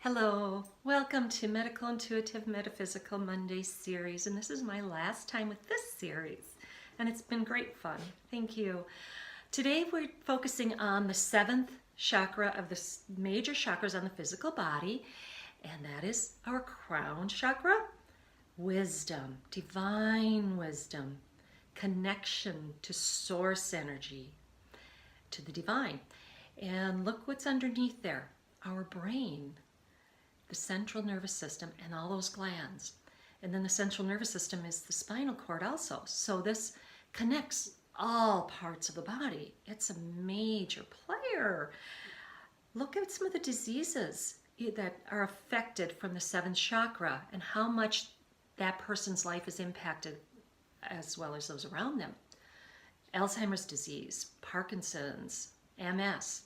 Hello, welcome to Medical Intuitive Metaphysical Monday series, and this is my last time with this series, and it's been great fun. Thank you. Today we're focusing on the seventh chakra of the major chakras on the physical body, and that is our crown chakra. Wisdom, divine wisdom, connection to source energy, to the divine. And look what's underneath there, our brain, the central nervous system, and all those glands. And then the central nervous system is the spinal cord also. So this connects all parts of the body. It's a major player. Look at some of the diseases that are affected from the seventh chakra and how much that person's life is impacted as well as those around them. Alzheimer's disease, Parkinson's, MS.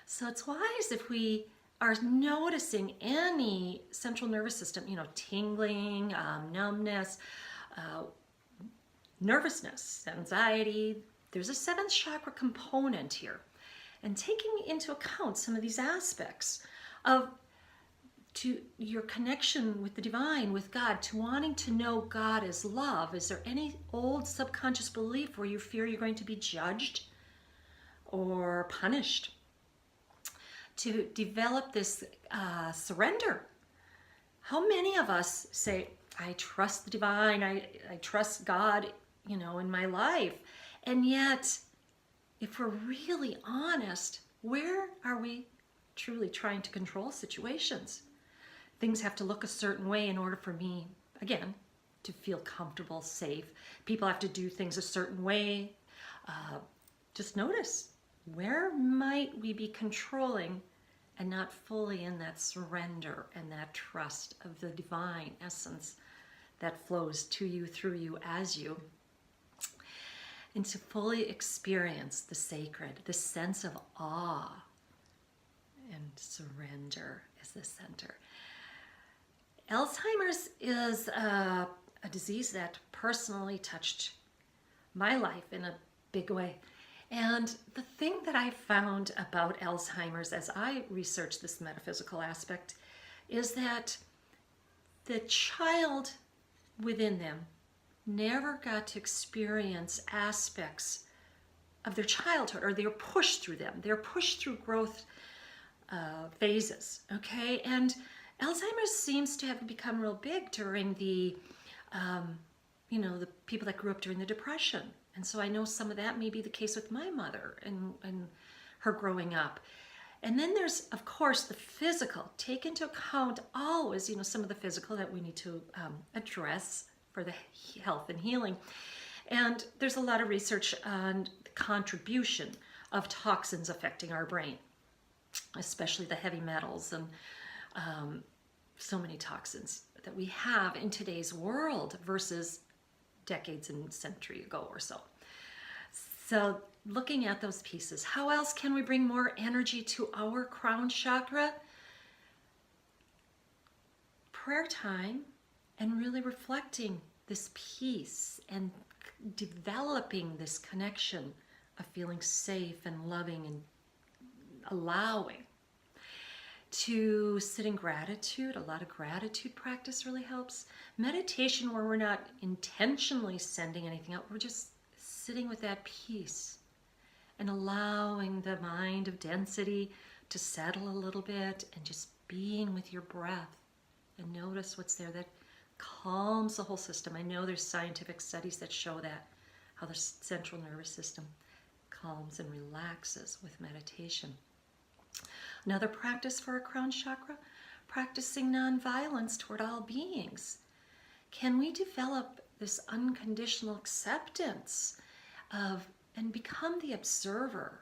So it's wise if we are noticing any central nervous system, tingling, numbness, nervousness, anxiety. There's a seventh chakra component here. And taking into account some of these aspects of to your connection with the divine, with God, to wanting to know God as love. Is there any old subconscious belief where you fear you're going to be judged or punished? To develop this surrender. How many of us say, I trust the divine, I trust God, in my life. And yet, if we're really honest, where are we truly trying to control situations? Things have to look a certain way in order for me, again, to feel comfortable, safe. People have to do things a certain way. Just notice, where might we be controlling and not fully in that surrender and that trust of the divine essence that flows to you, through you, as you? And to fully experience the sacred, the sense of awe and surrender is the center. Alzheimer's is a disease that personally touched my life in a big way. And the thing that I found about Alzheimer's as I researched this metaphysical aspect is that the child within them never got to experience aspects of their childhood, or they're pushed through them. They're pushed through growth phases, okay? And Alzheimer's seems to have become real big during the people that grew up during the Depression. And so I know some of that may be the case with my mother and her growing up. And then there's, of course, the physical. Take into account always, some of the physical that we need to address for the health and healing. And there's a lot of research on the contribution of toxins affecting our brain, especially the heavy metals and so many toxins that we have in today's world versus decades and century ago or so. So looking at those pieces, how else can we bring more energy to our crown chakra? Prayer time and really reflecting this peace and developing this connection of feeling safe and loving and allowing. To sit in gratitude, a lot of gratitude practice really helps. Meditation where we're not intentionally sending anything out, we're just sitting with that peace and allowing the mind of density to settle a little bit and just being with your breath and notice what's there that calms the whole system. I know there's scientific studies that show that, how the central nervous system calms and relaxes with meditation. Another practice for our crown chakra, practicing nonviolence toward all beings. Can we develop this unconditional acceptance of and become the observer,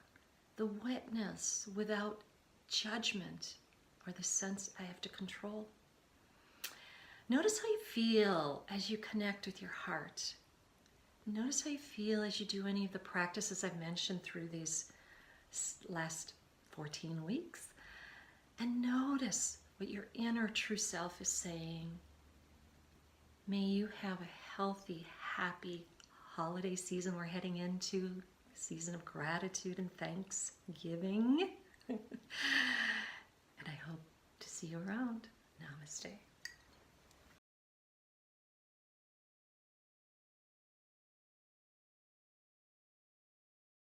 the witness without judgment or the sense I have to control? Notice how you feel as you connect with your heart. Notice how you feel as you do any of the practices I've mentioned through these last 14 weeks, and notice what your inner true self is saying. May you have a healthy, happy holiday season. We're heading into a season of gratitude and thanksgiving. And I hope See you around. Namaste.